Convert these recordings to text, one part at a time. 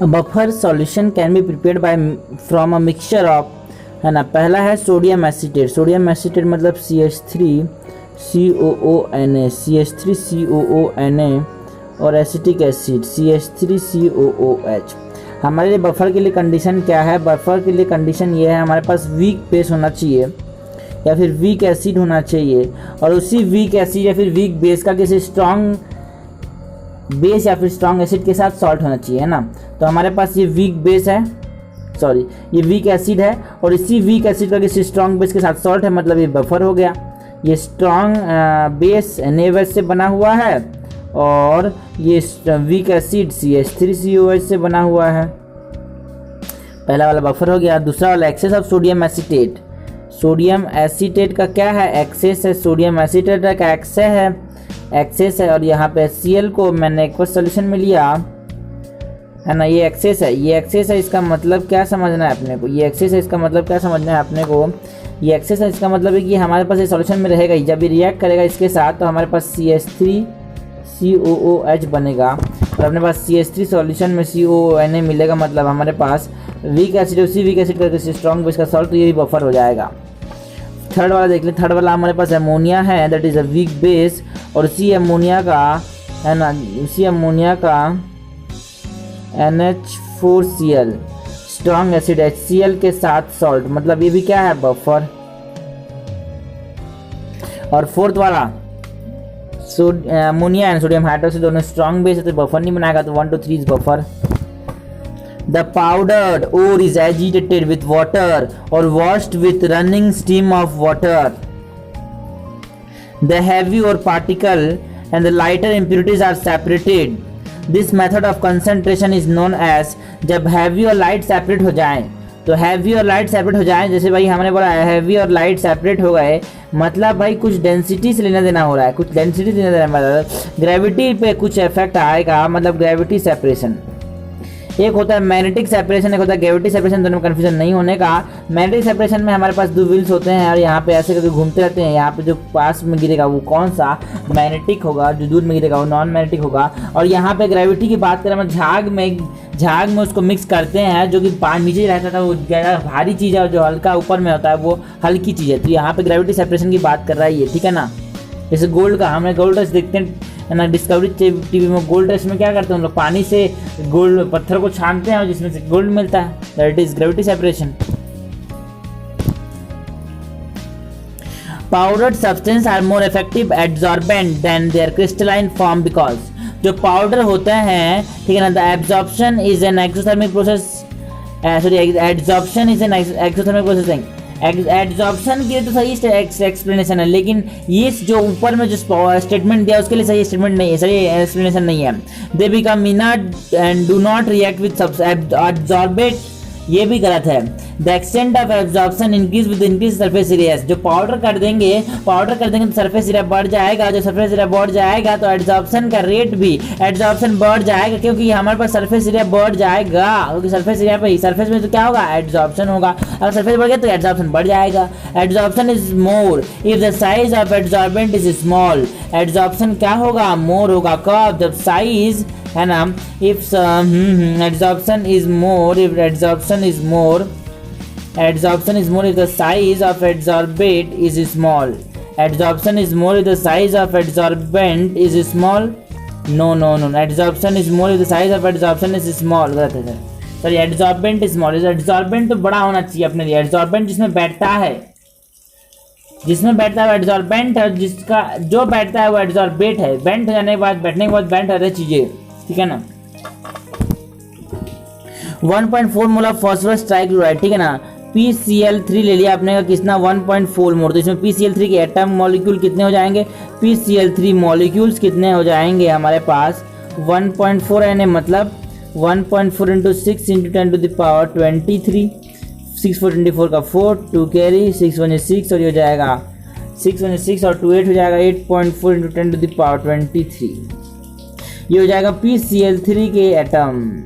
Buffer solution can be prepared by from a mixture of, है ना। पहला है सोडियम एसीटेट। सोडियम एसीटेट मतलब CH3COONA, CH3COONA और एसिटिक एसिड CH3COOH। हमारे लिए बफर के लिए कंडीशन क्या है? बफर के लिए कंडीशन ये है, हमारे पास वीक बेस होना चाहिए या फिर वीक एसिड होना चाहिए, और उसी वीक एसिड या फिर वीक बेस का किसी स्ट्रॉन्ग बेस या फिर स्ट्रॉन्ग एसिड के साथ सॉल्ट होना चाहिए, है ना। तो हमारे पास ये वीक बेस है, सॉरी ये वीक एसिड है, और इसी वीक एसिड का किसी स्ट्रॉन्ग बेस के साथ सॉल्ट है, मतलब ये बफर हो गया। ये स्ट्रॉन्ग बेस NaOH से बना हुआ है और ये वीक एसिड CH3COH से बना हुआ है। पहला वाला बफर हो गया। दूसरा वाला excess of sodium acetate. Sodium acetate का क्या है? एक्सेस है। सोडियम एसीटेट का एक्सेस है और यहाँ पे Cl को मैंने एक्वस सोल्यूशन में लिया, है ना। ये एक्सेस है, ये एक्सेस है। इसका मतलब क्या समझना है अपने को? ये एक्सेस है, इसका मतलब क्या समझना है अपने को? ये एक्सेस है, इसका मतलब है कि हमारे पास ये सॉल्यूशन में रहेगा ही। जब ये रिएक्ट करेगा इसके साथ तो हमारे पास CH3COOH बनेगा और अपने पास CH3 सॉल्यूशन में COONA मिलेगा, मतलब हमारे पास वीक एसिड, उसी वीक एसिड का किसी स्ट्रॉन्ग बेस का सॉल्ट, तो ये भी बफर हो जाएगा। थर्ड वाला देख ले। थर्ड वाला हमारे पास अमोनिया है, that is a weak base, और उसी अमोनिया का, है ना, उसी अमोनिया का NH4Cl स्ट्रॉन्ग एसिड HCl के साथ सॉल्ट, मतलब ये भी क्या है? बफर। और फोर्थ वाला अमोनिया एंड सोडियम हाइड्रोक्साइड दोनों स्ट्रॉन्ग बेस है, तो बफर नहीं बनाएगा, तो 1 2 3 is buffer. The powdered ore is agitated with water or washed with running steam of water. The heavy ore particle and the lighter impurities are separated. This method of concentration is known as, जब heavy और light separate हो जाएं, तो heavy और light separate हो जाएं, जैसे भाई हमने बोला heavy और light separate हो गए, मतलब भाई कुछ डेंसिटी से लेना देना हो रहा है, कुछ डेंसिटी से लेना देना, मतलब ग्रेविटी पे कुछ इफेक्ट आएगा, मतलब ग्रेविटी सेपरेशन। एक होता है मैग्नेटिक सेपरेशन, एक होता है ग्रेविटी सेपरेशन, दोनों में कन्फ्यूजन नहीं होने का। मैग्नेटिक सेपरेशन में हमारे पास दो व्हील्स होते हैं और यहाँ पे ऐसे करके घूमते रहते हैं। यहाँ पे जो पास में गिरेगा वो कौन सा मैग्नेटिक होगा, जो दूर में गिरेगा वो नॉन मैग्नेटिक होगा। और यहाँ पे ग्रेविटी की बात करें, झाग में उसको मिक्स करते हैं, जो कि नीचे रहता था वो भारी चीज़ है और जो हल्का ऊपर में होता है वो हल्की चीज़ है। तो यहाँ पे ग्रेविटी सेपरेशन की बात कर रहा है ये, ठीक है ना। जैसे गोल्ड का, हमें गोल्ड रश देखते हैं ना, डिस्कवरी टीवी में गोल्ड रश में क्या करते हैं हम लोग? पानी से गोल्ड पत्थर को छानते हैं और जिसमें से गोल्ड मिलता है, that is gravity separation. Powdered substance are more effective absorbent than their crystalline form, because जो पाउडर होते हैं, ठीक है ना, the absorption is an exothermic process, sorry absorption is an exothermic processing. Adsorption के लिए तो सही एक्सप्लेनेशन है, लेकिन ये जो ऊपर में जो स्टेटमेंट दिया उसके लिए सही स्टेटमेंट नहीं है, सही एक्सप्लेनेशन नहीं है। They become inert and do not react with absorbent, ये भी गलत है। The extent of absorption increase with increase surface area, जो पाउडर कर देंगे तो सरफेस एरिया बढ़ जाएगा, जो सरफेस एरिया बढ़ जाएगा तो एब्जॉर्प्शन का रेट भी एब्जॉर्प्शन बढ़ जाएगा, क्योंकि हमारे पास सरफेस एरिया बढ़ जाएगा, क्योंकि सरफेस एरिया पे सरफेस में तो क्या होगा? एब्जॉर्प्शन होगा। अगर सरफेस बढ़ गया तो एब्जॉर्प्शन बढ़ जाएगा। Absorption is more if the size of absorbent is small, absorption क्या होगा? मोर होगा। कब? जब साइज, है ना, if absorption is more, if absorption is more, adsorption is more if the size of adsorbate is small. Adsorption is more if the size of adsorbent is small. No. Adsorption is more if the size of adsorption is small. गलत है sir. Sorry, adsorbent is small. adsorbent तो बड़ा होना चाहिए अपने लिए। adsorbent जिसमें बैठता है वो adsorbent है, जिसका जो बैठता है वो adsorbate है। बेंट हो जाने के बाद, बैठने के बाद बेंट होते चीजें, ठीक है ना। 1.4 मोल ऑफ फॉस्फोरस ट्राइक्लोराइड, ठीक है ना। PCl3 ले लिया आपने का, कितना? 1.4 मोल। तो इसमें PCl3 के एटम मॉलिक्यूल कितने हो जाएंगे? PCl3 मॉलिक्यूल्स कितने हो जाएंगे हमारे पास? 1.4 Na, मतलब 1.4 × 6 × 10 to the power 23, 6 4 24 का 4, 2 कैरी, 6 1 6, और ये हो जाएगा 6 1 6 और 2 8 हो जाएगा 8.4 × 10 to the power 23। ये हो जाएगा PCl3 के एटम,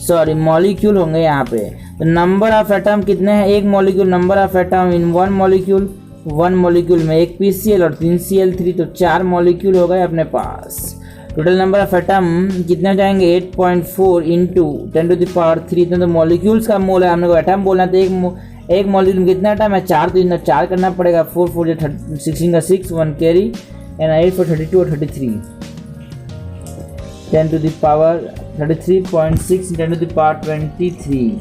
सॉरी मॉलिक्यूल होंगे यहाँ पे। तो नंबर ऑफ एटम कितने हैं? एक molecule, number of atom in one molecule में एक PCl और 3 Cl3, तो 4 मॉलिक्यूल हो गए अपने पास। टोटल नंबर ऑफ एटम कितने हो जाएंगे 8.4 इंटू 10⁻³ इतना तो मॉलिक्यूल्स का मोल है, हमने को एटम बोलना है तो एक मॉलिक्यूल में कितना एटम है 4, तो इतना 4 करना पड़ेगा। 4 4 16 का 6 1 कैरी एंड 8 4 32 और 33 10⁻33.6 10⁻23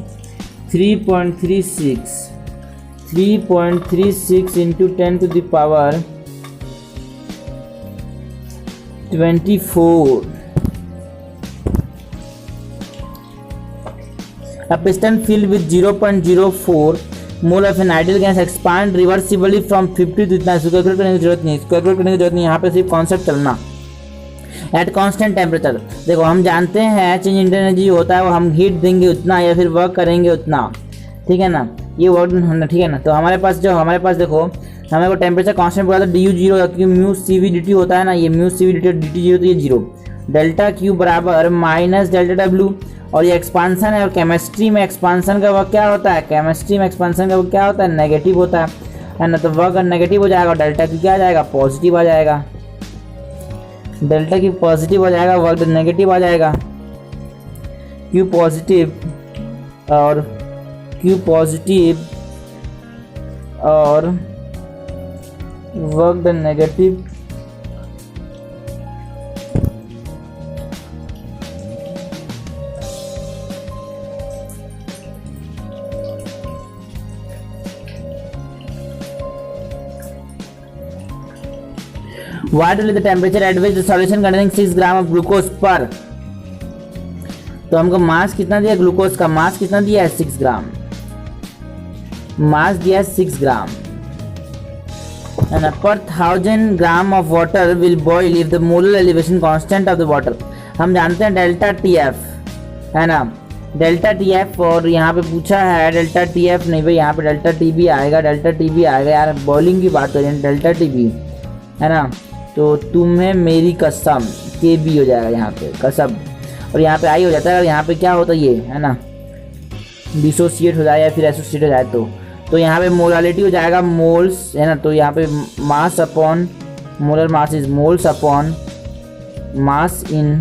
3.36 into 10⁻24 A piston filled with 0.04 mole of an ideal gas expand reversibly from 50 to इतना कैलकुलेट करने की जरूरत नहीं, यहाँ पे सिर्फ कॉन्सेप्ट चलना। एट कांस्टेंट टेम्परेचर, देखो हम जानते हैं चेंज इन एनर्जी होता है वो हम हीट देंगे उतना या फिर वर्क करेंगे उतना, ठीक है ना, ये वर्क होना, ठीक है ना। तो हमारे पास देखो हमें को टेम्परेचर कांस्टेंट बोला था du 0 क्योंकि म्यू CV dt होता है ना, ये म्यू CV dt और dt 0 तो ये 0। डेल्टा Q बराबर माइनस डेल्टा W, और ये एक्सपांसन है और केमिस्ट्री में एक्सपांसन का वर्क क्या होता है, नेगेटिव होता है ना। तो वर्क नेगेटिव हो जाएगा और डेल्टा Q क्या आ जाएगा, पॉजिटिव आ जाएगा। डेल्टा Q पॉजिटिव हो जाएगा, वर्क नेगेटिव आ जाएगा। Q पॉजिटिव और work the negative What will be the temperature at which the solution containing 6 gram of glucose पर, तो हमको मास कितना दिया, ग्लूकोज का मास कितना दिया है 6 ग्राम, मास दिया है 6 ग्राम and per 1000 gram of water will boil if the molar elevation constant of the water। हम जानते हैं डेल्टा TF है ना, डेल्टा TF, और यहाँ पे पूछा है डेल्टा TF नहीं भाई, यहाँ पे डेल्टा TB आएगा, यार बॉइलिंग की बात करें, डेल्टा TB है ना। तो तुम्हें मेरी कसम KB हो जाएगा यहाँ पे कसम, और यहाँ पे आई हो जाता है, और यहाँ पे क्या होता है ये है ना, डिसोसिएट हो जाए या फिर एसोसिएट हो जाए तो यहाँ पे मोलालिटी हो जाएगा मोल्स है ना। तो यहाँ पे mass upon molar mass is moles upon mass in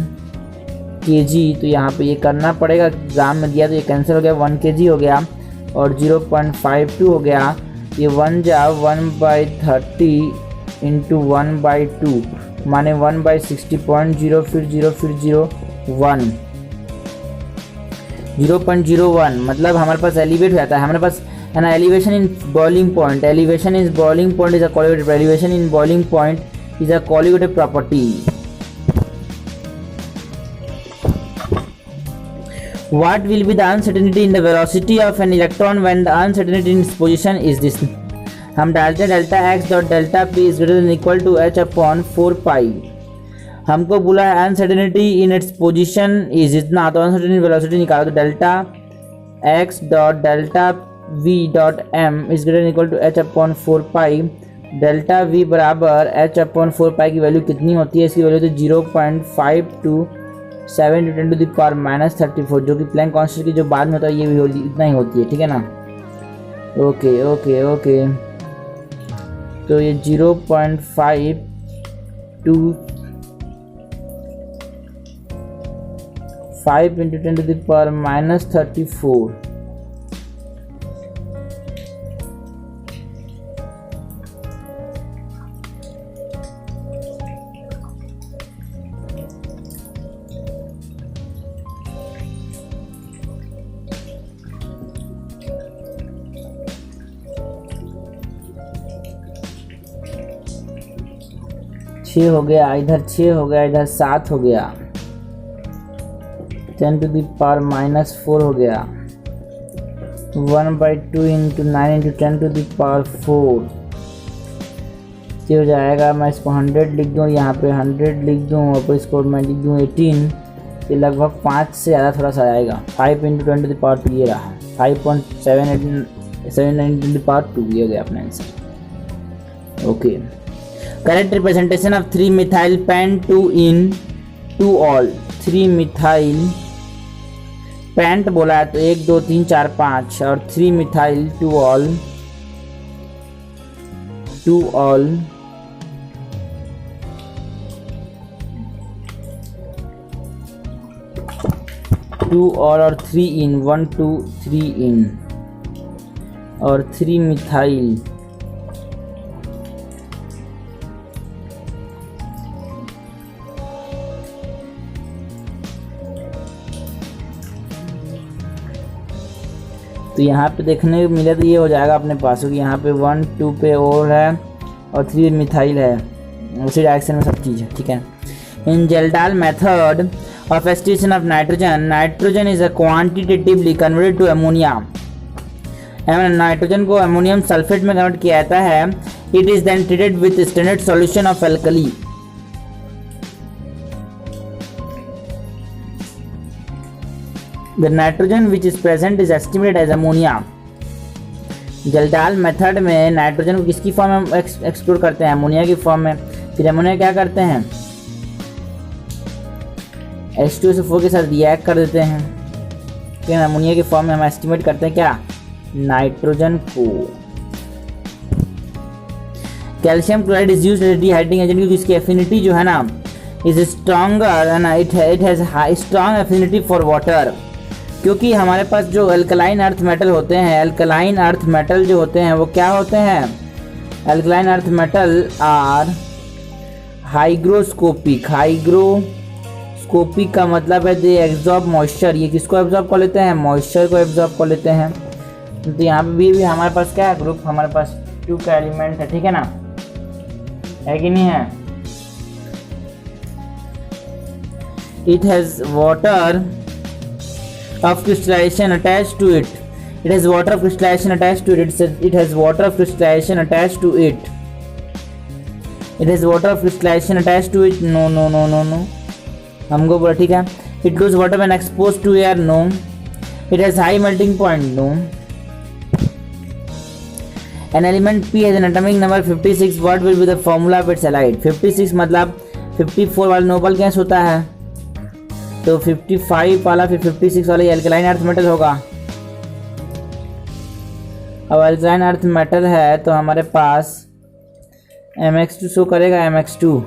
kg, तो यहाँ पे ये करना पड़ेगा, ग्राम में दिया तो ये कैंसिल हो गया, 1 kg हो गया और 0.52 हो गया, ये 1 जा 1/30 इंटू 1/2 माने 1/60.0 फिर 0 फिर 0 1 0.01, मतलब हमारे पास एलिवेट हो जाता है, हमारे पास है ना elevation in boiling point, elevation is a colligative, elevation in boiling point is a colligative property. What will be the uncertainty in the velocity of an electron when the uncertainty in its position is this? हम डालते हैं delta x dot delta p is greater than equal to h upon 4 pi. हमको बोला है uncertainty in its position is इतना, तो uncertainty velocity निकालो, तो delta x dot delta v dot m is greater than equal to h upon 4 pi. Delta v बराबर h upon 4 pi की value कितनी होती है, इसकी वैल्यू तो 0.527 × 10⁻34, जो कि प्लैंक कांस्टेंट की जो बाद में होता है ये भी इतना ही होती है, ठीक है ना। ओके ओके ओके, तो ये 0.525 × 10⁻34 6 हो गया, इधर 6 हो गया, इधर 7 हो गया, 10⁻⁻4 हो गया, 1/2 × 9 × 10⁻4 ये हो जाएगा। मैं इसको 100 लिख दूँ, यहाँ पे 100 लिख दूँ, और फिर इसको मैं लिख दूँ 18, ये लगभग 5 से ज़्यादा थोड़ा सा आएगा। 5 × 10⁻2 ये रहा, 5.792 ये हो गया अपना answer. Okay, correct representation of 3-methyl pen2 in 2-ol। 3-methyl pent बोला है तो 1 2 3 4 5 और 3-methyl 2-ol 2-ol 2 और 3 इन, 1 2 3 इन और 3 मिथाइल। तो यहाँ पे देखने को मिला तो ये हो जाएगा अपने पास, क्योंकि यहाँ पे 1 2 पे और है और 3 मिथाइल है, उसी डायरेक्शन में सब चीज़ है, ठीक है। इन जेल्डाल method of estimation of nitrogen is a quantitatively converted to ammonia। Nitrogen को अमोनियम सल्फेट में कन्वर्ट किया जाता है। It is then treated with standard solution of alkali. The nitrogen which is present is estimated as ammonia. Kjeldahl method में nitrogen को किसकी form में explore करते हैं? अमोनिया की फॉर्म में। फिर अमोनिया क्या करते हैं? H2SO4 के साथ रिएक्ट कर देते हैं, फिर अमोनिया के फॉर्म में हम एस्टिमेट करते हैं क्या? नाइट्रोजन को। Calcium chloride is used as dehydrating agent, क्योंकि इसकी एफिनिटी जो है ना is stronger and it has high strong affinity for water. क्योंकि हमारे पास जो अल्कलाइन अर्थ मेटल होते हैं, अल्कलाइन अर्थ मेटल जो होते हैं वो क्या होते हैं? Alkaline earth metal are hygroscopic. Hygroscopic का मतलब है दे एब्जॉर्ब मॉइस्चर। ये किसको एब्जॉर्ब कर लेते हैं? मॉइस्चर को एब्जॉर्ब कर लेते हैं। तो यहाँ पे भी हमारे पास क्या है? ग्रुप हमारे पास 2 का एलिमेंट है, ठीक है ना, है कि नहीं है? It has water of crystallization attached to it. It has water of crystallization attached to it. It has water of crystallization attached to it. It has water of crystallization attached to it. No. हमको बोला ठीक है. It loses water when exposed to air. No. It has high melting point. No. An element P has an atomic number 56. What will be the formula of its halide? 56 मतलब 54 वाला noble gas होता है, तो 55 वाला फिर 56 वाला alkaline earth metal होगा। अब अल्कलाइन अर्थ मेटल है तो हमारे पास MX2 शो करेगा, MX2।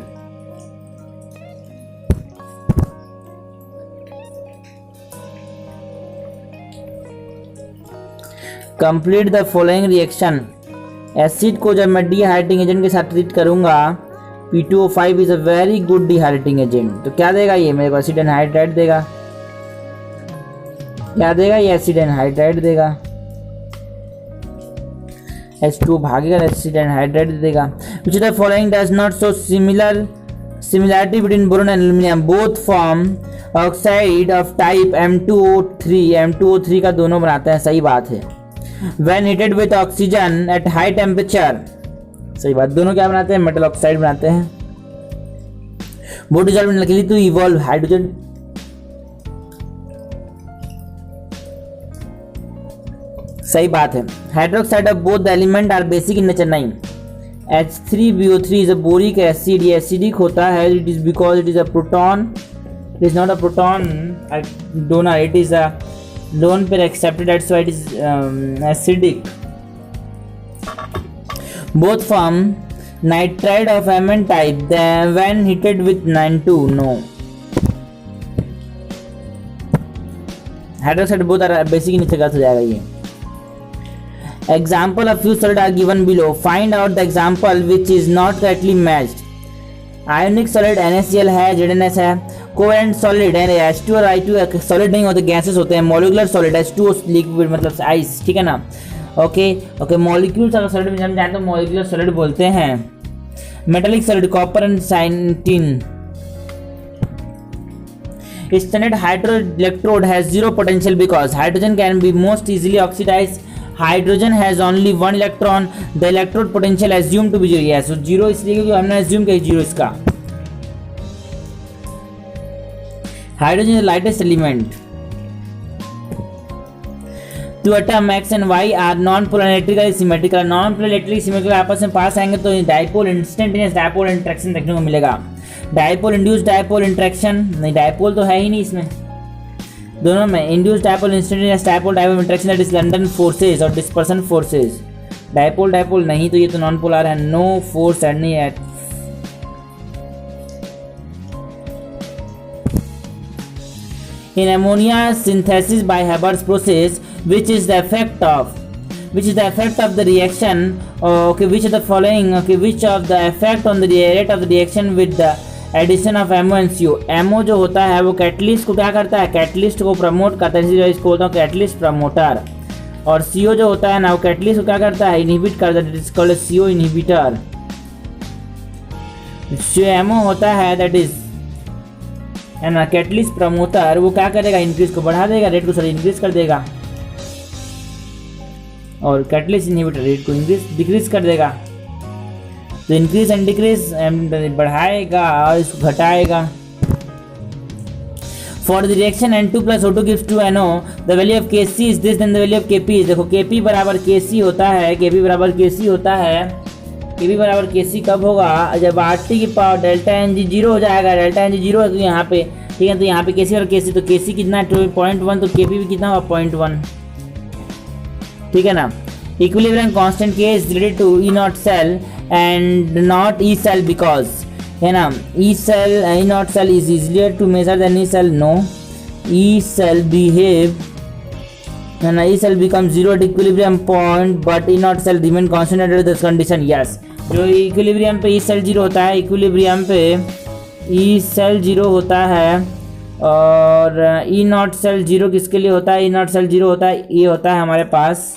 Complete the following reaction. Acid को जब मैं डिहाइड्रेटिंग एजेंट के साथ ट्रीट करूंगा, P2O5 is a very good dehydrating agent, तो क्या देगा ये? मेरे को एसिड एनहाइड्राइड देगा। क्या देगा ये? एसिड एनहाइड्राइड देगा। H2O भागेगा, एसिड एनहाइड्राइड देगा। Which of the following does not show similarity between boron and aluminium? Both form oxide of type M2O3। M2O3 का दोनों बनाते हैं, सही बात है। When heated with oxygen at high temperature, सही बात, दोनों क्या बनाते हैं? मेटल ऑक्साइड बनाते हैं। Both dissolve in alkali to evolve hydrogen. सही बात है। Hydroxide of both the element are basic in nature. नहीं, H3BO3 is a boric acid. ये एसिडिक होता है। It is because it is a proton, it is not a proton donor, it is a lone pair accepted, that's why it is acidic. Both form nitride of Mn type then when heated with 9(2). No. Hydroxide both are basic in nature, हो जाएगा ये। Example of few solid are given below. Find out the example which is not correctly matched. Ionic solid NaCl है, ZnS है। Covalent solid है, H2 और I2 solid नहीं होते, gases होते हैं। Molecular solid H2O लिक्विड मतलब आइस, ठीक है ना। ओके मॉलिक्यूल्स अगर सॉलिड में हम जाए तो मॉलिक्यूलर सॉलिड बोलते हैं। मेटालिक सॉलिड कॉपर एंड साइंटिन। Standard hydro electrode has 0 potential because hydrogen can be most easily oxidize. Hydrogen has only 1 electron. The electrode potential assume to be 0। Yes, 0 इसलिए क्योंकि हमने एज्यूम किया 0 इसका। Hydrogen is lightest element. Two atoms X and Y are non-polar electrically symmetrical। non-polar electrically symmetrical आपस में पास आएंगे तो dipole instantaneous dipole interaction देखने को मिलेगा। डाइपोल इंड्यूस्ड डाइपोल इंटरेक्शन नहीं, डाइपोल तो है ही नहीं इसमें। दोनों में induced dipole instantaneous dipole interaction, that is London forces और डिस्पर्सन फोर्सेस। डाइपोल नहीं, तो ये तो नॉन पोलर है। नो फोर्स एनी है। in ammonia synthesis by Haber's process, which is the effect of the reaction, okay, which of the following, okay, which of the effect on the rate of the reaction with the addition of MO and CO. MO जो होता है वो catalyst को क्या करता है, catalyst को promote करता है, इसलिए इसको बोलता हूँ कैटलिस्ट प्रमोटर। और CO जो होता है ना वो कैटलिस्ट को क्या करता है, इनहिबिट करता है, इट्स कॉल्ड CO इनहिबिटर। जो MO होता है दैट इज है ना कैटलिस्ट प्रमोटर, वो क्या करेगा, इंक्रीज को बढ़ा देगा, रेट को इंक्रीज कर देगा, और कैटलिस्ट इनहिबिटर रेट को डिक्रीज कर देगा। तो इंक्रीज एंड डिक्रीज बढ़ाएगा और इसको घटाएगा। For the reaction N2 + O2 gives 2NO, the value of Kc is this, then the value of Kp। देखो Kp बराबर Kc होता है, Kp बराबर Kc होता है, Kp बराबर Kc कब होगा, जब RT की पावर डेल्टा Ng 0 हो जाएगा, डेल्टा Ng 0 है तो यहाँ पे, ठीक है, तो यहाँ पे Kc और Kc, तो Kc कितना है 0.1, तो Kp भी कितना होगा 0.1, ठीक है ना। Equilibrium constant K is related to E naught cell and naught E cell because, है ना, E naught cell is easier to measure than E cell, no, E cell behave, है ना, E cell become 0 at equilibrium point but E naught cell remain constant under this condition. Yes, जो equilibrium पे E cell 0 होता है, equilibrium पे E cell 0 होता है, और E नॉट सेल 0 किसके लिए होता है, E नॉट सेल 0 होता है, ये होता है हमारे पास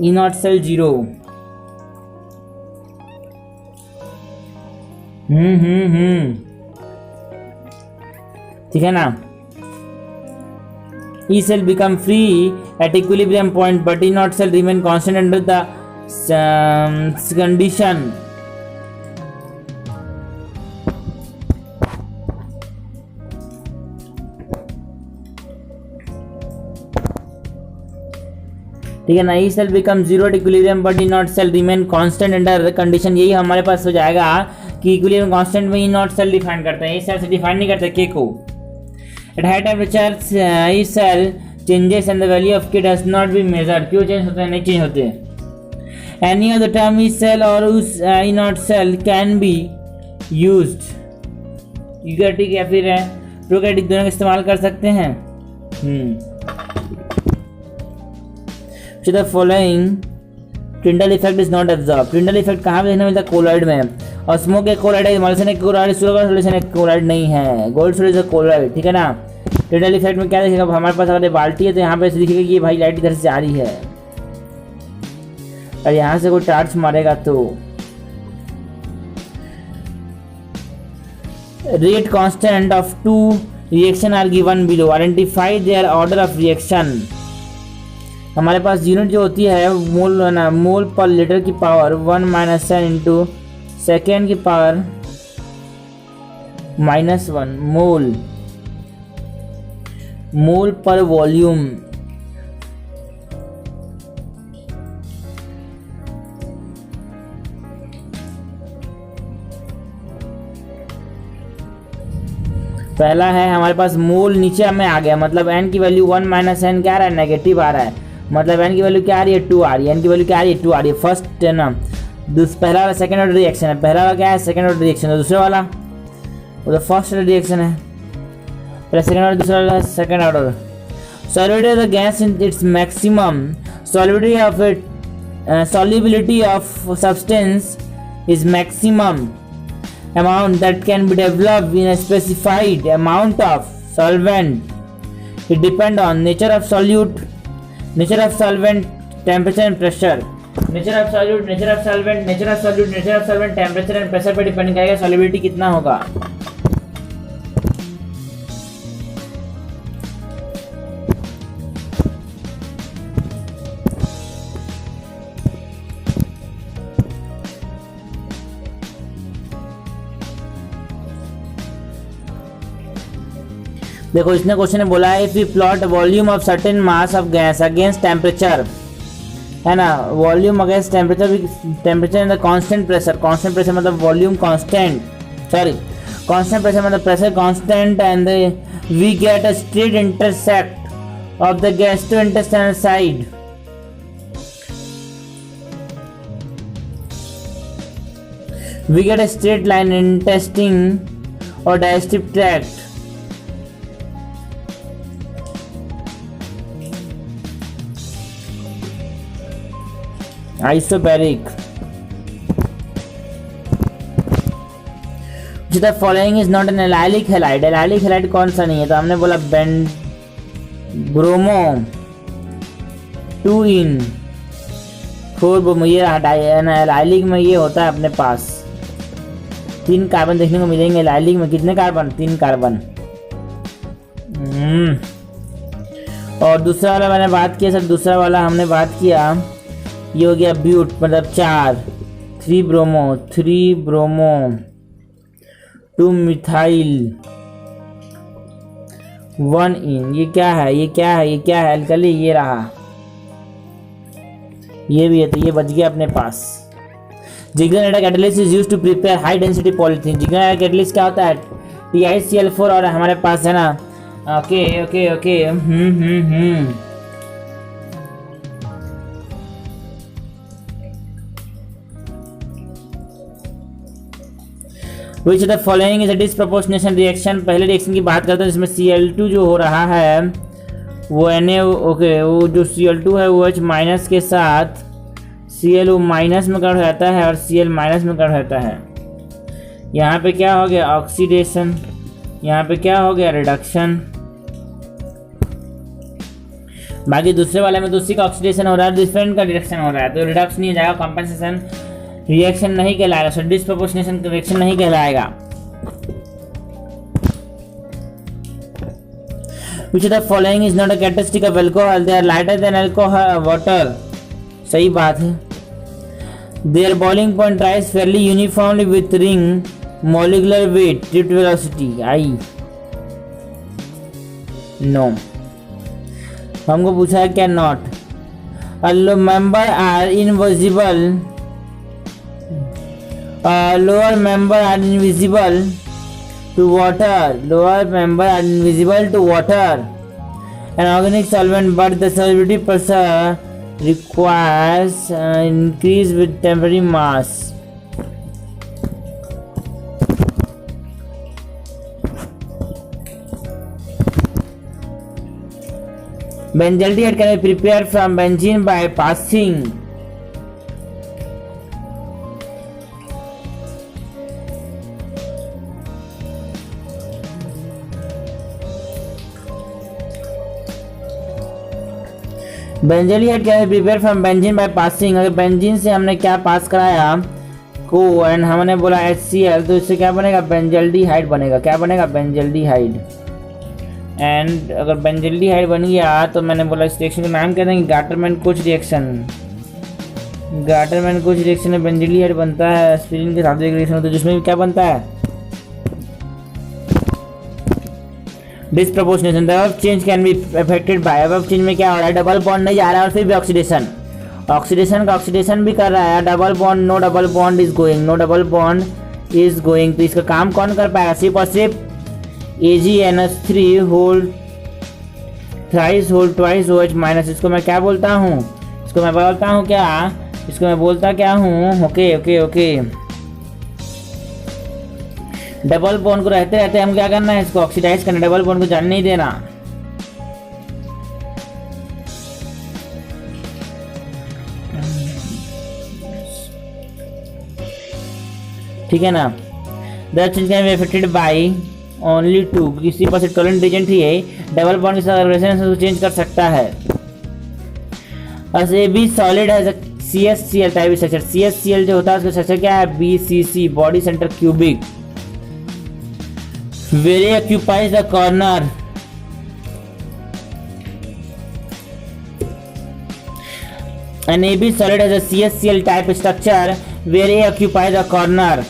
E नॉट सेल 0, ठीक है ना। E cell become free at equilibrium point but E naught cell remain constant under the condition। ठीक है ना, E cell become 0 at equilibrium but E naught cell remain constant under condition। यही हमारे पास हो जाएगा कि इक्विलिब्रियम कांस्टेंट में E naught cell define करते हैं, E सेल से डिफाइन नहीं करते K को। At high temperature E cell changes and the value of K does not be measured। क्यों चेंज होते हैं, नहीं चेंज होते। Any of the term E cell और E not cell can be used। यूगैटिक या फिर प्रोकैटिक दोनों का इस्तेमाल कर सकते हैं। The following Tyndall effect is not absorbed। Tyndall effect कहाँ पे देखने मिलता है, कोलॉइड में, और स्मोक एक कोलॉइड है, मॉलिसन एक कोलॉइड, सुगर सॉल्यूशन एक कोलॉइड नहीं है, गोल्ड सॉल्यूशन कोलॉइड, ठीक है ना। टिंडल इफेक्ट में क्या दिखेगा, हमारे पास अगर बाल्टी है तो यहाँ पे दिखेगा कि भाई लाइट इधर से आ रही है, और यहाँ से कोई टार्च मारेगा तो rate constant of 2 reaction are given below, identify their order of reaction. हमारे पास यूनिट जो होती है मोल ना, मोल पर लीटर की पावर 1 - 10 इंटू सेकेंड की पावर -1 मोल पर वॉल्यूम। पहला है हमारे पास मोल, नीचे में आ गया, मतलब n की वैल्यू 1 - n क्या आ रहा है, नेगेटिव आ रहा है, मतलब n की वैल्यू क्या आ रही है 2 आ रही है, n की वैल्यू क्या आ रही है 2 आ रही है। फर्स्ट है ना, पहला वाला सेकंड ऑर्डर रिएक्शन है, पहला वाला क्या है सेकंड ऑर्डर रिएक्शन है, दूसरा वाला वो तो फर्स्ट ऑर्डर रिएक्शन है, पहला सेकंड ऑर्डर, दूसरा वाला second order. Solubility of the gas in its maximum, solubility of substance is maximum amount that can be developed in a specified amount of solvent. It depends on nature of solvent, temperature and pressure। Nature of solute, nature of solvent, nature of solute, nature of solvent, temperature and pressure पे depend करेगा solubility कितना होगा। देखो इसने question में बोला है if we plot volume of certain mass of gas against temperature, है ना, volume against temperature, temperature in the constant pressure, constant pressure मतलब volume constant, sorry constant pressure मतलब pressure constant, and we get a straight intersect of the gastrointestinal side. We get a straight line in intestine or digestive tract isobaric. The following is not an allylic halide. Allylic halide कौन सा नहीं है? तो हमने बोला bromo 2 in 4 bromo. ये allylic में ये होता है अपने पास 3 कार्बन देखने को मिलेंगे। एलाइलिक में कितने कार्बन? 3 कार्बन। और दूसरा वाला मैंने बात किया सर, दूसरा वाला हमने बात किया, ये हो गया ब्यूट, मतलब 4 3 ब्रोमो 2 मिथाइल 1 in। ये क्या है? ये क्या है? ये क्या है? अल्कली। ये रहा, ये भी है, तो ये बच गया अपने पास। Ziegler catalyst is used to prepare high density polythene. Ziegler catalyst क्या होता है? TiCl4 और हमारे पास है ना, okay okay okay Which of the following is a disproportionation reaction? पहले रिएक्शन की बात करते हैं जिसमें Cl2 जो हो रहा है वो Na, ओके, वो जो Cl2 है वो H माइनस के साथ Cl माइनस में कन्वर्ट हो जाता है और Cl माइनस में कन्वर्ट होता है। यहाँ पे क्या हो गया? ऑक्सीडेशन। यहाँ पे क्या हो गया? रिडक्शन। बाकी दूसरे वाले में दूसरी का ऑक्सीडेशन हो रहा है, डिफरेंट का रिडक्शन हो रहा है, तो रिडक्शन नहीं हो जाएगा, कॉम्पेंसेशन रिएक्शन नहीं कहलाएगा, सो डिस्प्रोपोर्शनेशन रिएक्शन नहीं कहलाएगा। Which of the following is not a characteristic of alcohol? They are lighter than alcohol water. सही बात है। Their boiling point rise fairly uniformly with ring molecular weight, drift velocity. I no. हमको पूछा है क्या? Not. Member are invisible, lower member are invisible to water. Lower member are invisible to water. An organic solvent, but the solubility pressure requires increase with temporary mass. Benzaldehyde can be prepared from benzene by passing बेंजोलिएट can be prepare from benzene by passing. अगर benzene से हमने क्या पास कराया? को, and हमने बोला HCl, तो इससे क्या बनेगा? बेंजल्डिहाइड बनेगा। क्या बनेगा? बेंजल्डिहाइड। एंड अगर बेंजल्डिहाइड बन गया तो मैंने बोला इस रिएक्शन का नाम क्या देंगे? गाटरमैन कुछ रिएक्शन। गाटरमैन कुछ रिएक्शन में बेंजल्डिहाइड बनता है एस्पिरिन के साथ रिएक्शन होता है, जिसमें भी क्या बनता है? Disproportionation. The above change can be affected by. Above change में क्या हो रहा है? डबल बॉन्ड नहीं जा रहा है और फिर भी ऑक्सीडेशन। ऑक्सीडेशन का ऑक्सीडेशन भी कर रहा है। Double bond, no double bond is going, no double bond is going. तो इसका काम कौन कर पाएगा? सिर्फ और सिर्फ AgNH3 hold thrice hold twice OH minus. इसको मैं क्या बोलता हूँ? इसको मैं बोलता हूँ क्या? इसको मैं बोलता क्या हूँ? Okay okay okay. Double bond को रहते रहते हम क्या करना है? इसको ऑक्सीडाइज करना, डबल बॉन्ड को जाने नहीं देना। ठीक है ना? The change can be affected by only 2। किसी पास टोलेंट एजेंट ही है, डबल बॉन्ड के साथ रेजोनेंस चेंज कर सकता है। AB सॉलिड है CSCl टाइप स्ट्रक्चर। CSCl जो होता है उसका स्ट्रक्चर क्या है? BCC, body centre cubic. Where A occupies the corner. An AB solid has a CSCl type structure where A occupies the corner.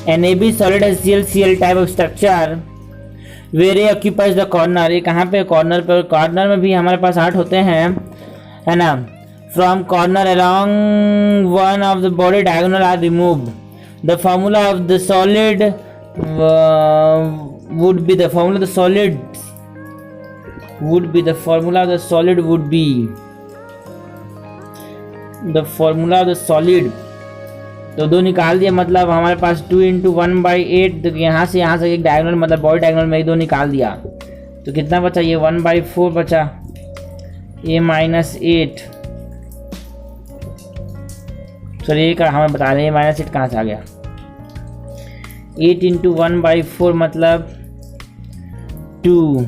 An AB solid has ClCl type of structure where A occupies the corner. ये कहाँ पे? Corner पे। Corner में भी हमारे पास 8 होते हैं, है ना? From corner along one of the body diagonal are removed. The formula of the solid would be the would be the formula of the solid would be the formula of the solid। तो 2 निकाल दिया, मतलब हमारे पास 2 × 1/8, तो यहाँ से एक diagonal मतलब बॉडी डायगोनल में 2 निकाल दिया, तो कितना बचा, ये 1/4 बचा, a - 8। चलिए ये हमें बता रहे हैं -8 कहाँ से आ गया। 8 × 1/4 मतलब 2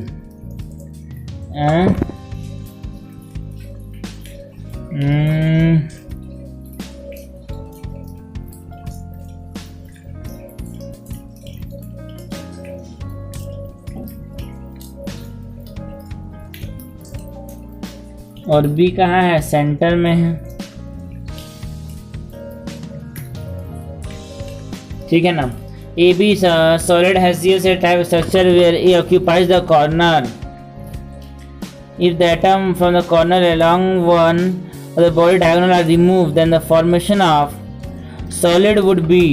और B कहाँ है, सेंटर में है, ठीक है ना। AB solid has a type of structure where A occupies the corner. If the atom from the corner along one of the body diagonal are removed, then the formation of solid would be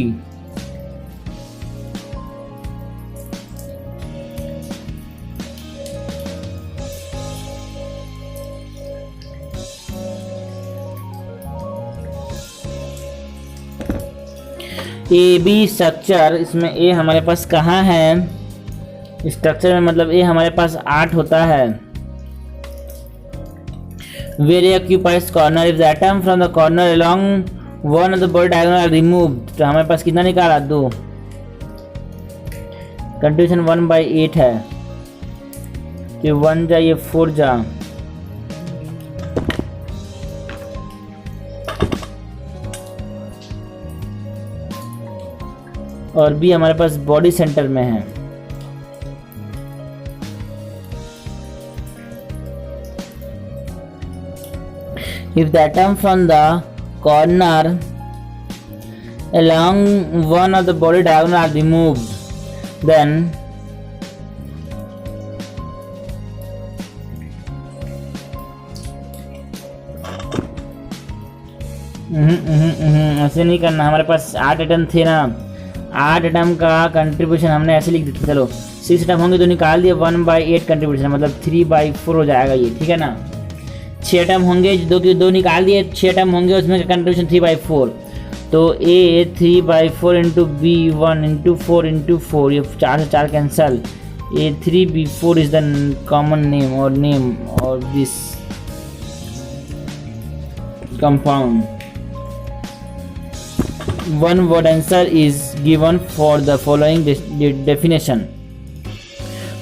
A B structure. इसमें A हमारे पास कहाँ है structure में, मतलब ए हमारे पास 8 होता है। Where A occupies corner if the atom from the corner along one of the body diagonal are removed, तो हमारे पास कितना निकाला, 2। कंट्रीब्यूशन 1/8 है, तो 1 जा, ये 4 जा, और बी हमारे पास बॉडी सेंटर में है। If the atom from the corner along one of the body diagonal are removed, then ऐसे नहीं करना, हमारे पास 8 एटम थे ना, 8 एटम का कंट्रीब्यूशन हमने ऐसे लिख दिया। चलो 6 एटम होंगे तो निकाल दिए, 1/8 कंट्रीब्यूशन मतलब 3/4 हो जाएगा ये, ठीक है ना। 6 एटम होंगे, 2 निकाल दिए, 6 एटम होंगे उसमें का कंट्रीब्यूशन 3/4, तो A 3/4 × B 1 × 4 × 4, ये 4 से 4 cancel, A3B4 is the common name और this compound. One word answer is given for the following definition.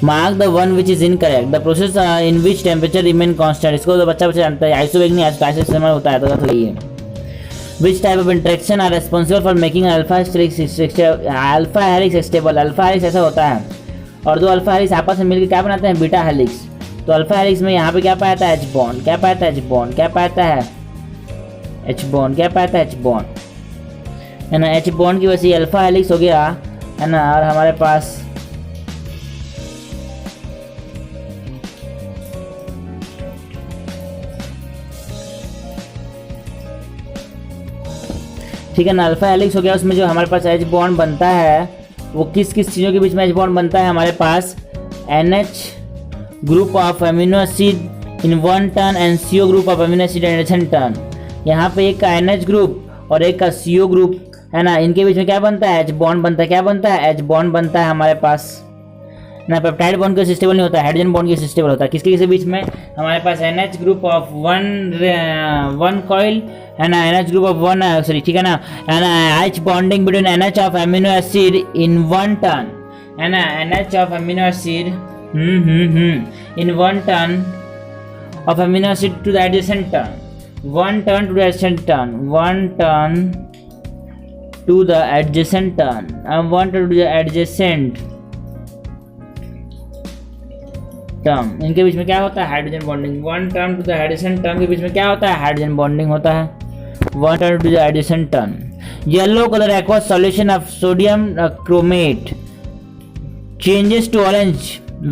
Mark the one which is incorrect. The process in which temperature remain constant. इसको तो बच्चा जानता है, आइसोबैक नहीं isothermal होता है, तो ये है। Which type of interaction are responsible for making alpha helix stable? Alpha helix ऐसा होता है, और 2 अल्फा हेलिक्स आपस में मिलकर क्या बनाते हैं, बीटा हेलिक्स। तो अल्फा हेलिक्स में यहाँ पे क्या पाया था, H बॉन्ड, क्या पाया था, H बॉन्ड, क्या पाया था, H बॉन्ड, क्या पाया था, H बॉन्ड, है ना। H बॉन्ड की वजह से अल्फा हेलिक्स हो गया, है ना। और हमारे पास ठीक है ना, अल्फा हेलिक्स हो गया। उसमें जो हमारे पास H बॉन्ड बनता है वो किस किस चीज़ों के बीच में H बॉन्ड बनता है, हमारे पास NH group of amino acid in 1 turn and CO group of amino acid in adjacent turn. यहाँ पे एक का NH ग्रुप और एक का CO ग्रुप, है ना, इनके बीच में क्या बनता है, H बॉन्ड बनता है। क्या बनता है, H बॉन्ड बनता है हमारे पास ना। पेप्टाइड बॉन्ड के स्टेबल नहीं होता है, हाइड्रोजन बॉन्ड के स्टेबल होता है। किसके किसके बीच में, हमारे पास NH group of one coil, है ना, NH ग्रुप ऑफ 1 सॉरी, ठीक है ना, H bonding between NH of amino acid in 1 turn, है ना, NH of amino acid in 1 turn of amino acid to the adjacent turn, 1 turn to the adjacent turn, 1 turn to the adjacent turn, I want to do the adjacent term। इनके बीच में क्या होता है, hydrogen bonding. 1 turn to the adjacent term के बीच में क्या होता है, हाइड्रोजन बॉन्डिंग होता है। 1 turn to the adjacent turn। Yellow colour aqueous solution of sodium chromate changes to orange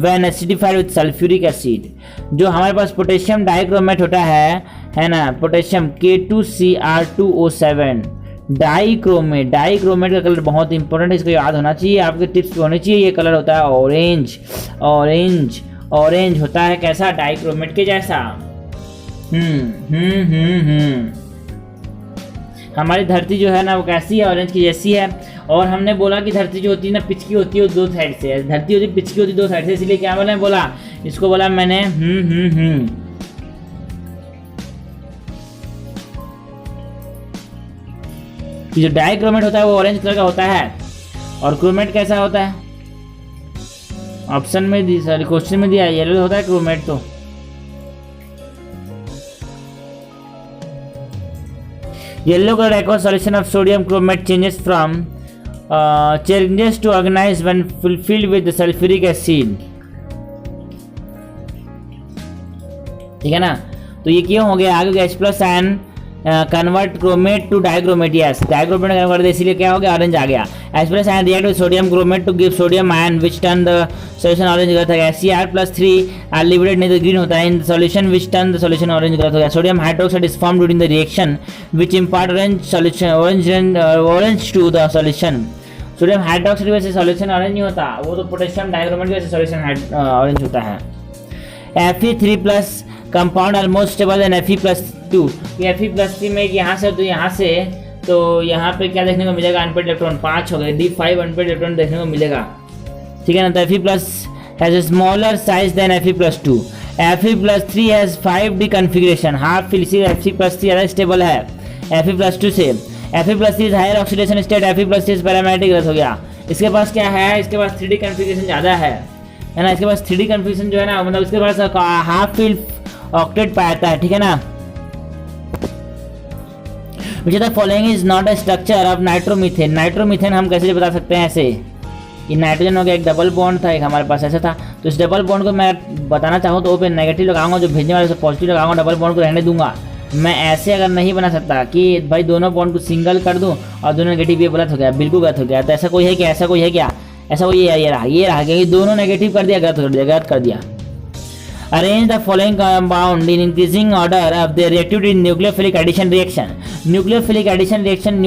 when acidified with sulfuric acid। जो हमारे पास पोटेशियम डाइक्रोमेट होता है ना, पोटेशियम K2Cr2O7 डाइक्रोमेट का कलर बहुत इंपॉर्टेंट है, इसको याद होना चाहिए, आपके टिप्स पे होने चाहिए। ये कलर होता है ऑरेंज, ऑरेंज होता है कैसा, डाइक्रोमेट के जैसा। हमारी धरती जो है ना वो कैसी है, ऑरेंज की जैसी है। और हमने बोला कि धरती जो होती है ना पिच की होती है, वो दो साइड से है, धरती होती है पिच की होती है दो साइड से, इसलिए क्या बोला इसको बोला मैंने जो डाइक्रोमेट होता है वो ऑरेंज कलर का होता है। और क्रोमेट कैसा होता है, ऑप्शन में दी, सॉरी क्वेश्चन में दिया येलो होता है क्रोमेट। तो yellow colour aqueous solution of sodium chromate changes to organize when filled with the sulfuric acid। ठीक है ना, तो ये क्यों हो गया, आगे H plus ion convert chromate to dichromate, yes dichromate convert, इसीलिए क्या हो गया ऑरेंज आ गया। H plus ion react with sodium chromate to give sodium ion which turn the solution orange colour था। Cr+3 आर लिबरेटेड नहीं तो green होता है in the solution which turn the solution orange colour हो गया। Sodium hydroxide is formed during the reaction which impart orange to the solution. Sodium hydroxide की वजह से सॉल्यूशन ऑरेंज नहीं होता, वो तो पोटेशियम डाइक्रोमेट की वजह से सॉल्यूशन ऑरेंज होता है। Fe3+ compound almost stable then Fe+2। Fe+3 में यहाँ से तो यहाँ से, तो यहाँ पे क्या देखने को मिलेगा, अनपेड इलेक्ट्रॉन 5 हो गए, D5 अनपेड इलेक्ट्रॉन देखने को मिलेगा। ठीक है ना, तो Fe+ has a smaller size than Fe+2। Fe+3 has 5D configuration, half fill से Fe+3 ज़्यादा स्टेबल है Fe+2 से। Fe+3 is higher oxidation state, Fe+3 is paramagnetic गलत हो गया। इसके पास क्या है, इसके पास 3D कॉन्फ़िगरेशन ज़्यादा है ना, इसके पास 3D कॉन्फ़िगरेशन जो है ना, मतलब इसके पास हाफ फिल ऑक्टेट पाता है। ठीक है ना, which the following is not a structure of nitromethane. Nitromethane हम कैसे बता सकते हैं, ऐसे ये नाइट्रोजन हो गया, एक डबल बॉन्ड था, एक हमारे पास ऐसा था। तो इस डबल बॉन्ड को मैं बताना चाहूँ तो वो पे नेगेटिव लगाऊंगा, जो भेजने वाले से पॉजिटिव लगाऊंगा, डबल बॉन्ड को रहने दूंगा। मैं ऐसे अगर नहीं बना सकता कि भाई दोनों बॉन्ड को सिंगल कर दूं और दोनों नेगेटिव, ये गलत हो गया, बिल्कुल गलत हो गया। तो ऐसा कोई है क्या, ऐसा कोई है क्या, ऐसा कोई ये रहा क्योंकि दोनों नेगेटिव कर दिया, गलत कर दिया। Arrange the following compound in increasing order of their reactivity in nucleophilic addition reaction। Nucleophilic addition reaction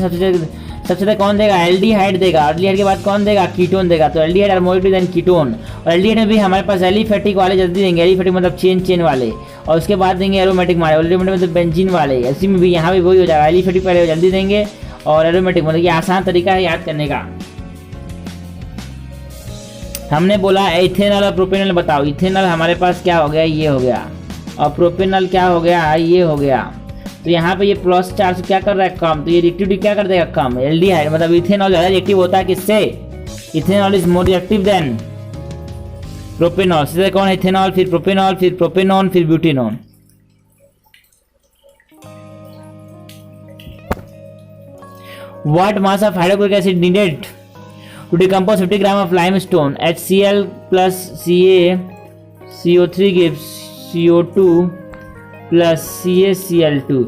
सबसे ज़्यादा कौन देगा, एल्डिहाइड देगा। एल्डिहाइड के बाद कौन देगा, कीटोन देगा। तो aldehyde are more than ketone. और एल्डिहाइड में भी हमारे पास एलिफेटिक वाले जल्दी देंगे, एलिफेटिक मतलब चेन वाले, और उसके बाद देंगे एरोमेटिक वाले, एरोमेटिक मतलब बेंजीन वाले। इसी में भी यहाँ भी वही हो जाएगा, एलिफेटिक पहले जल्दी देंगे और एरोमेटिक मतलब ये आसान तरीका है याद करने का। हमने बोला इथेनॉल और प्रोपेनॉल बताओ। इथेनॉल हमारे पास क्या हो गया, ये हो गया, और प्रोपेनॉल क्या हो गया, ये हो गया। तो यहाँ पे ये प्लस चार्ज क्या कर रहा है, कम, तो ये रिएक्टिविटी क्या कर देगा, कम। एल्डिहाइड मतलब इथेनॉल ज़्यादा रिएक्टिव होता है किससे, ethanol is more reactive than propanol. सीधे कौन है, इथेनॉल, फिर प्रोपेनॉल, फिर प्रोपेनॉन, फिर butanone. What mass of hydrochloric acid needed to decompose 50 gram of limestone, HCl plus CaCO3 gives CO2 plus CaCl2।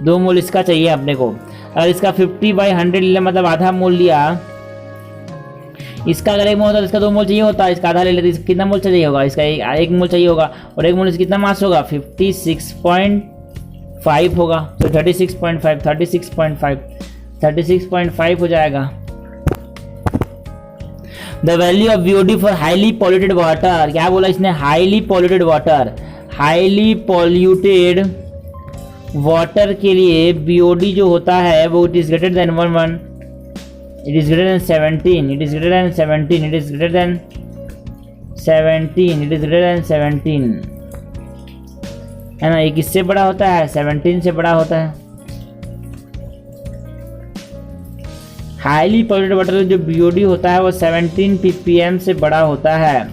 2 मोल इसका चाहिए अपने को। अगर इसका 50/100 लिया मतलब आधा मोल लिया, इसका अगर 1 मोल होता तो इसका 2 मोल चाहिए होता, इसका आधा ले लेते, इसका कितना मोल चाहिए होगा, इसका 1 मोल चाहिए होगा, और 1 मोल इसका कितना मास होगा, 56.5 होगा। तो 36.5 हो जाएगा। The value of BOD for highly polluted water, क्या बोला इसने, highly polluted water. Highly polluted water के लिए BOD जो होता है वो it is greater then 11, it is greater then 17, it is greater then 17, it is greater then 17, it is greater then 17, है ना। ये किससे बड़ा होता है, 17 से बड़ा होता है। हाईली पॉल्यूटेड वाटर जो BOD होता है वो 17 ppm से बड़ा होता है।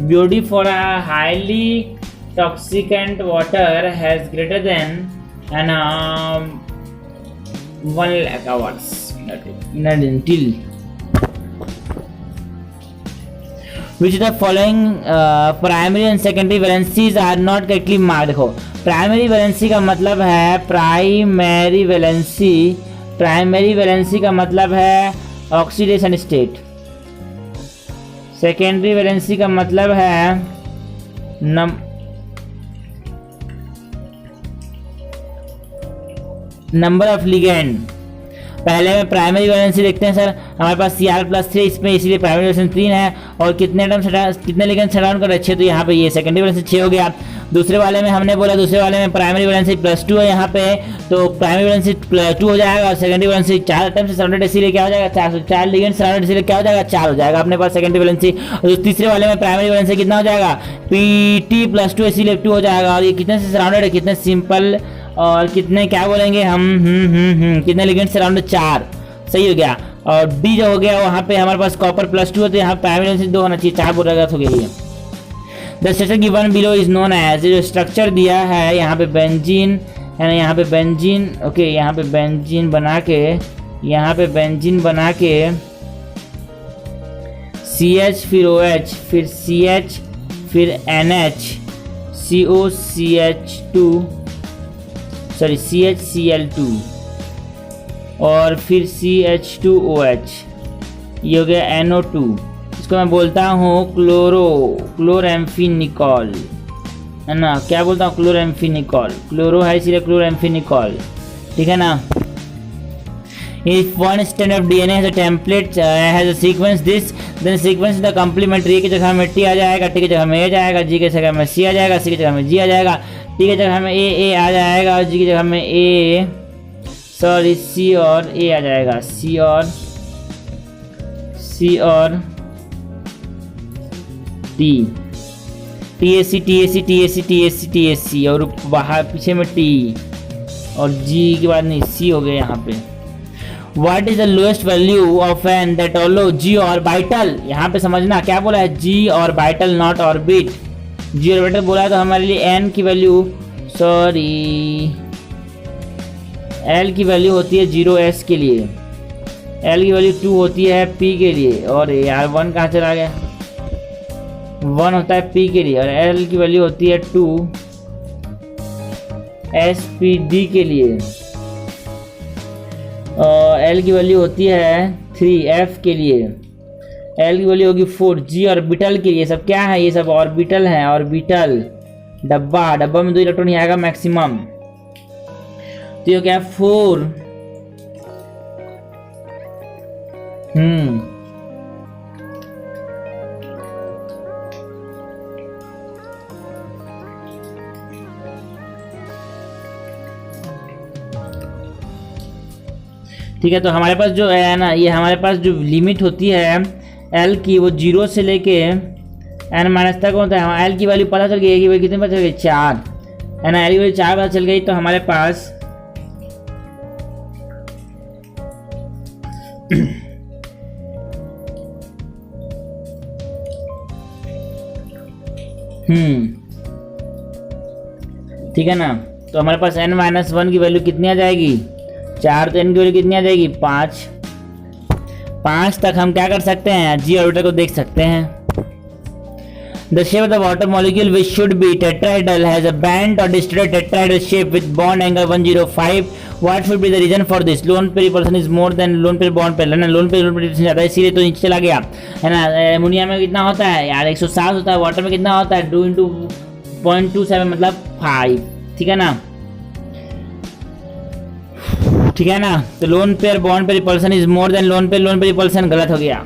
BOD for highly toxicant water has greater than 1 lakh hours until which the following primary and secondary valencies are not correctly marked। देखो प्राइमरी वैलेंसी का मतलब है प्राइमरी वैलेंसी का मतलब है ऑक्सीडेशन स्टेट। सेकेंडरी वैलेंसी का मतलब है नंबर ऑफ लिगेंड। पहले में प्राइमरी वैलेंसी देखते हैं सर, हमारे पास Cr+3 इसमें, इसलिए प्राइमरी वैलेंसी 3 है। और कितने कितने लिगेंड शट डाउन कर रहे 6, तो यहाँ पे ये सेकेंडरी वैलेंसी 6 हो गया। दूसरे वाले में हमने बोला, दूसरे वाले में प्राइमरी वैलेंसी +2 है यहाँ पे, तो प्राइमरी वैलेंसी +2 हो जाएगा और सेकेंडरी वैलेंसी 4 टाइम से सराउंडेड, इसीलिए क्या हो जाएगा 4, 4 लिगेंड सराउंडेड, इसीलिए क्या हो जाएगा 4 हो जाएगा अपने पास सेकेंडरी वैलेंसी। और तीसरे वाले में प्राइमरी वैलेंसी कितना हो जाएगा Pt+2, इसीलिए 2 हो जाएगा। और ये कितने से सराउंडेड है, कितने सिंपल और कितने क्या बोलेंगे हम कितने लिगेंड सराउंडेड 4, सही हो गया। और डी जो हो गया वहाँ पे हमारे पास कॉपर +2 है, तो यहाँ प्राइमरी वैलेंसी 2 होना चाहिए, 4 बोला गया हो गया ये। The structure given below is known as, जो स्ट्रक्चर दिया है यहाँ पे बेंजीन है ना, यहाँ पे बेंजीन, ओके यहाँ पे बेंजीन बना के, यहाँ पे बेंजीन बना के CH फिर OH फिर CH फिर NH COCH2 सॉरी CHCl2 और फिर CH2OH, ये हो गया NO2। इसको मैं बोलता हूँ क्लोरएम्फिनिकॉल, है ना, क्या बोलता हूँ क्लोरएम्फिनिकॉल, क्लोरो है इसलिए क्लोरएम्फिनिकॉल, ठीक है ना। If one strand of DNA has a template has a sequence this, then sequence the complementary, की जगह में T आ जाएगा, T की जगह में A जाएगा, G की जगह में C आ जाएगा, C की जगह में G आ जाएगा, T की जगह में A आ जाएगा और G की जगह में सॉरी C और A आ जाएगा, C और T, TAC और बाहर पीछे में T और G के बाद नहीं C हो गया यहाँ पे। What is the lowest value of n that allow G orbital, यहाँ पे समझना क्या बोला है, G orbital not orbit, G orbital बोला है तो हमारे लिए n की वैल्यू सॉरी L की वैल्यू होती है 0s के लिए, L की वैल्यू 2 होती है P के लिए, और यार 1 कहाँ चला गया, 1 होता है P के लिए, और L की वैल्यू होती है 2 SPD के लिए, और L की वैल्यू होती है 3 F के लिए, L की वैल्यू होगी 4 G ऑर्बिटल के लिए। सब क्या है, ये सब ऑर्बिटल है, ऑर्बिटल डब्बा में 2 इलेक्ट्रॉन ही आएगा मैक्सिमम, तो ये क्या 4 ठीक है। तो हमारे पास जो है ना, ये हमारे पास जो लिमिट होती है L की, वो 0 से लेके n- तक होता है। L की वैल्यू पता चल गई, कि कितने पता चल गई 4, है ना, L की वैल्यू 4 पता चल गई, तो हमारे पास ठीक है ना। तो हमारे पास n-1 की वैल्यू कितनी आ जाएगी 4, तो n की वैल्यू कितनी आ जाएगी 5 तक हम क्या कर सकते हैं, G ऑर्बिटल को देख सकते हैं। The shape of the water molecule which should be tetrahedral has a bent or distorted tetrahedral shape with bond angle 105. What should be the reason for this? Lone pair repulsion is more than lone pair bond pair, है ना, lone pair repulsion ज़्यादा है इसीलिए तो नीचे चला गया, है ना। एमोनिया में कितना होता है यार 107 होता है, वाटर में कितना होता है 2 × 0.27 मतलब 5, ठीक है ना, ठीक है ना। तो लोन पेयर बॉन्ड पे repulsion is more than loan pair repulsion, गलत हो गया,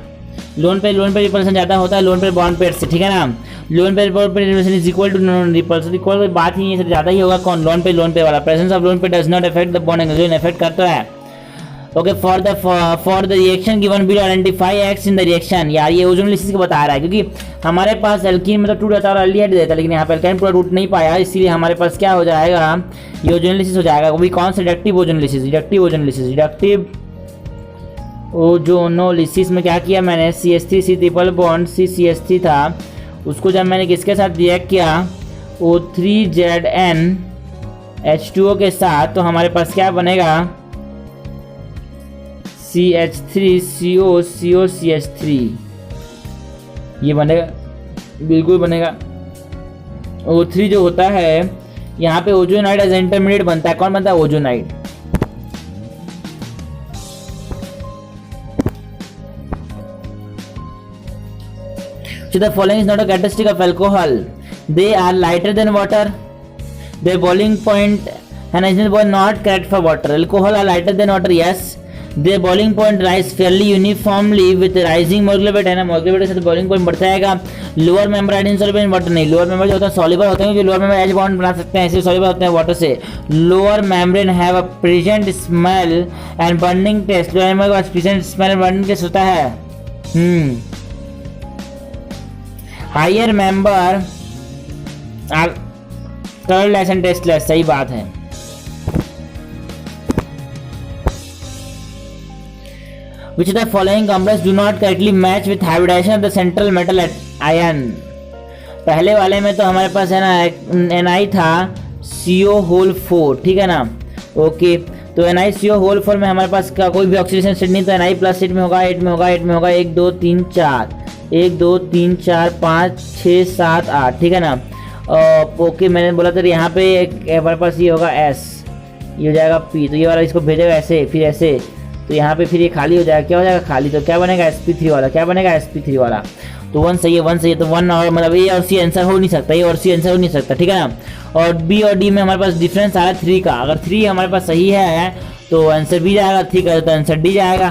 लोन पे रिपल्सन ज़्यादा होता है लोन पे बॉन्ड पेयर से, ठीक है ना। Lone pair repulsion is equal to non repulsion, equal कोई बात ही नहीं है, ज़्यादा ही होगा कौन, लोन पे वाला। प्रेजेंस ऑफ लोन पे does not affect the bond angle, affect करता है। Okay, for the reaction given below identify x in the reaction, यार ये ओजोनोलिसिस को बता रहा है, क्योंकि हमारे पास एल्कीन में तो टूट जाता है और एल्डिहाइड देता है, लेकिन यहाँ पे एल्काइन पूरा टूट नहीं पाया, इसीलिए हमारे पास क्या हो जाएगा, ये ओजोनोलिसिस हो जाएगा। वो भी कौन सा, रिडक्टिव ओजोनोलिसिस में क्या किया मैंने, CH3 ट्रिपल बॉन्ड CCH3 था, उसको जब मैंने किसके साथ रिएक्ट किया O3ZnH2O के साथ, तो हमारे पास क्या बनेगा CH3COCOCH3, ये बनेगा, बिल्कुल बनेगा। O3 जो होता है यहाँ पे ओजोनाइड एज इंटरमीडिएट बनता है, कौन बनता है ozonide. So the following is not a characteristic of alcohol. They are lighter than water. Their boiling point and is not correct for water. Alcohol are lighter than water. Yes. The boiling point rise fairly uniformly with rising molecular weight है ना, molecular weight के साथ boiling point बढ़ता जाएगा। Lower member आइड insoluble in water नहीं, lower member जो होता है soluble होते हैं, जो लोअर मेंबर एज बॉन्ड बना सकते हैं, ऐसे soluble होते हैं वाटर से। Lower membrane have a present smell and burning taste, lower member का present smell and burning taste होता है। Higher member are colourless and tasteless, सही बात है। Which of the following components do not correctly match with hybridization of the central metal ion? पहले वाले में तो हमारे पास है ना Ni था CO4, ठीक है ना। ओके, तो NiCO4 में हमारे पास का कोई भी ऑक्सीडेशन स्टेट नहीं, तो Ni प्लस 8 में होगा, 8 में होगा, 8 में होगा, 1 2 3 4, 1 2 3 4 5 6 7 8, ठीक है ना। ओके, मैंने बोला था यहाँ पे हमारे पास ये होगा S, ये हो जाएगा P, तो ये वाला इसको भेजेगा ऐसे, फिर ऐसे, तो यहाँ पे फिर ये खाली हो जाएगा, क्या हो जाएगा खाली, तो क्या बनेगा sp3 वाला, क्या बनेगा sp3 वाला। तो 1 सही है, 1 सही है, तो 1 और मतलब ए और सी आंसर हो नहीं सकता, ए और सी आंसर हो नहीं सकता, ठीक है ना। और बी और डी में हमारे पास डिफरेंस आया 3 का, अगर 3 हमारे पास सही है तो आंसर बी जाएगा, ठीक है, तो आंसर डी जाएगा,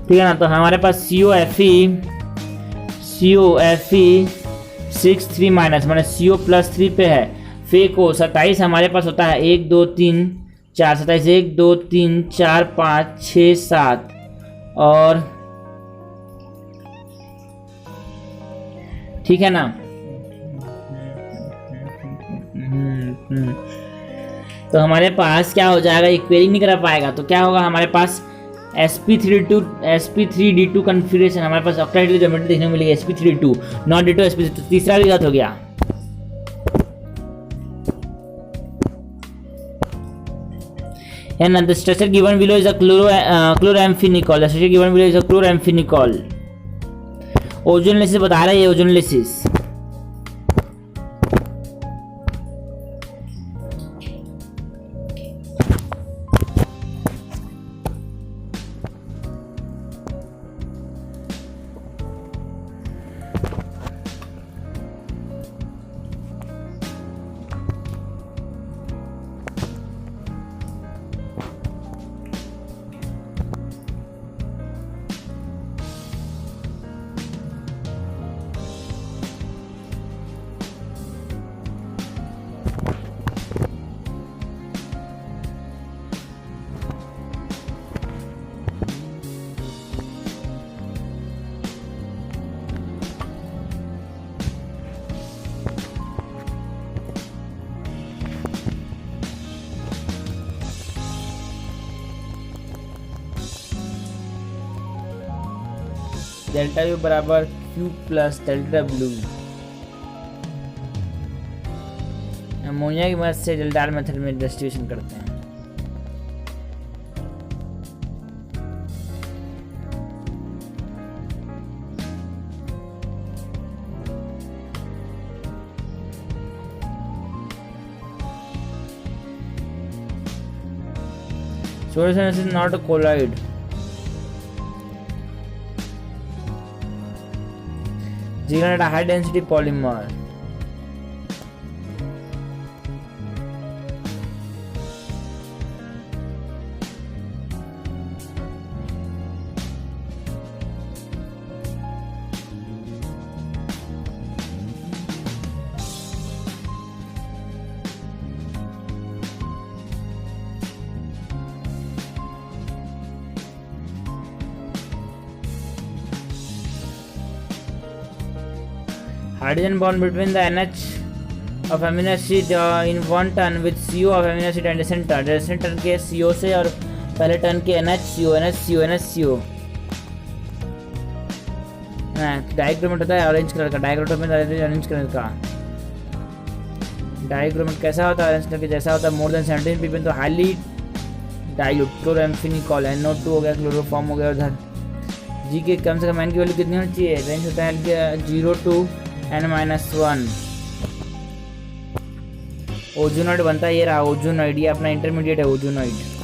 ठीक है ना। तो हमारे पास COFE 6 3 माइनस CO प्लस 3 पे है, फे को 27 हमारे पास होता है 1 2 3 4, 27 1 2 3 4 5 6 7 और ठीक है ना। तो हमारे पास क्या हो जाएगा, एक पेयरिंग नहीं कर पाएगा, तो क्या होगा हमारे पास sp3d2 कन्फिगरेशन, हमारे पास ऑक्टाहेड्रल ज्योमेट्री देखने को मिलेगी sp3d2 नॉट d2 sp3, तीसरा भी गलत हो गया। And the structure given below is a chloramphenicol. The structure given below is a chloramphenicol. Ozonolysis बता रहा है ये, ओजोनलिसिस। डेल्टा यू बराबर Q plus delta blue. Ammonia की मदद से डेल्टार मेथड में डिस्ट्रीब्यूशन करते हैं। Solution is not a colloid. Given a high density polymer. Hydrogen bond between the NH of amino acid in one turn with CO of amino acid and descent turn के CO से और पहले turn के NHCO dichromate होता है orange colour का, dichromate में orange colour का। डाइक्रोमेट कैसा होता है, ऑरेंज कलर के जैसा होता है। मोर देन 17 ppm तो हाईली डाइल्यूट क्लोरम्फेनिकॉल NO2 हो गया, क्लोरोफॉर्म हो गया। उधर जी के कम से कम एन की वैल्यू कितनी होनी चाहिए, रेंज होता है 0 to n-1। ओजोनॉइड बनता है, ये रहा ओजोनॉइड, ये अपना इंटरमीडिएट है ओजोनॉइड।